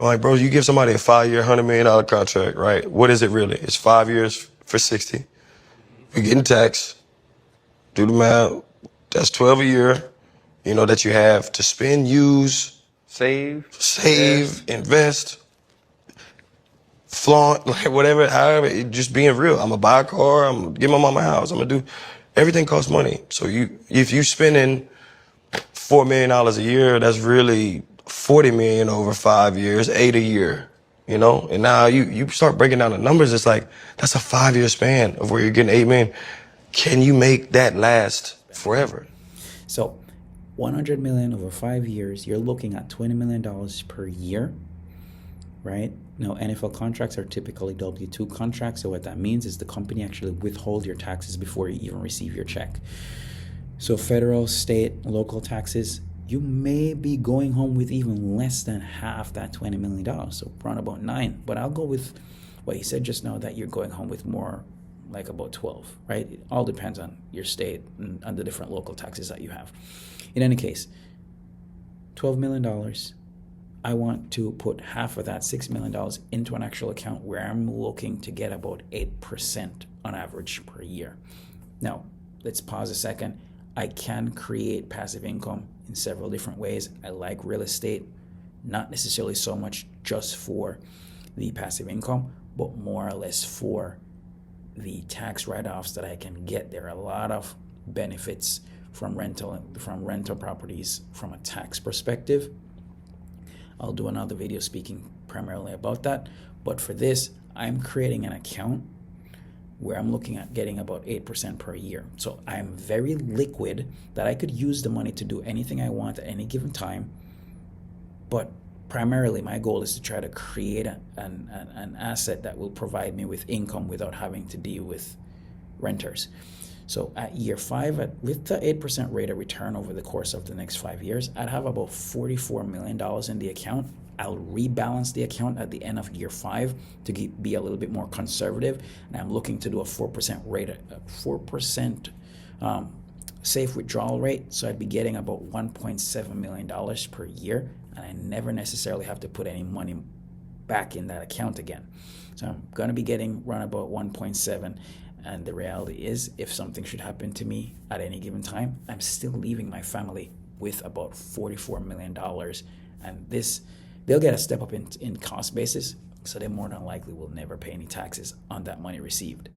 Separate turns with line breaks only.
Like, bro, you give somebody a 5-year, $100 million contract, right? What is it really? It's 5 years for 60. You're getting taxed. Do the math. That's 12 a year, that you have to spend, use,
Save,
invest, flaunt, like whatever, however, just being real. I'm gonna buy a car, I'm gonna get my mama a house, I'm gonna do, everything costs money. So if you spending $4 million a year, that's really 40 million over 5 years, 8 a year, And now you start breaking down the numbers, it's like, that's a 5-year span of where you're getting 8 million. Can you make that last forever?
So 100 million over 5 years, you're looking at $20 million per year, right? Now, NFL contracts are typically W-2 contracts. So what that means is the company actually withhold your taxes before you even receive your check. So federal, state, local taxes, you may be going home with even less than half that $20 million. So around about 9. But I'll go with what you said just now, that you're going home with more, like about 12, right? It all depends on your state and on the different local taxes that you have. In any case, $12 million, I want to put half of that, $6 million, into an actual account where I'm looking to get about 8% on average per year. Now, let's pause a second. I can create passive income in several different ways. I like real estate, not necessarily so much just for the passive income, but more or less for the tax write-offs that I can get. There are a lot of benefits from rental properties from a tax perspective. I'll do another video speaking primarily about that. But for this, I'm creating an account where I'm looking at getting about 8% per year. So I'm very liquid, that I could use the money to do anything I want at any given time. But primarily, my goal is to try to create an asset that will provide me with income without having to deal with renters. So at year 5, with the 8% rate of return over the course of the next 5 years, I'd have about $44 million in the account. I'll rebalance the account at the end of year 5 to be a little bit more conservative. And I'm looking to do a 4% rate, 4% safe withdrawal rate. So I'd be getting about $1.7 million per year. And I never necessarily have to put any money back in that account again. So I'm going to be getting around about 1.7. And the reality is, if something should happen to me at any given time, I'm still leaving my family with about $44 million. And they'll get a step up in cost basis, so they more than likely will never pay any taxes on that money received.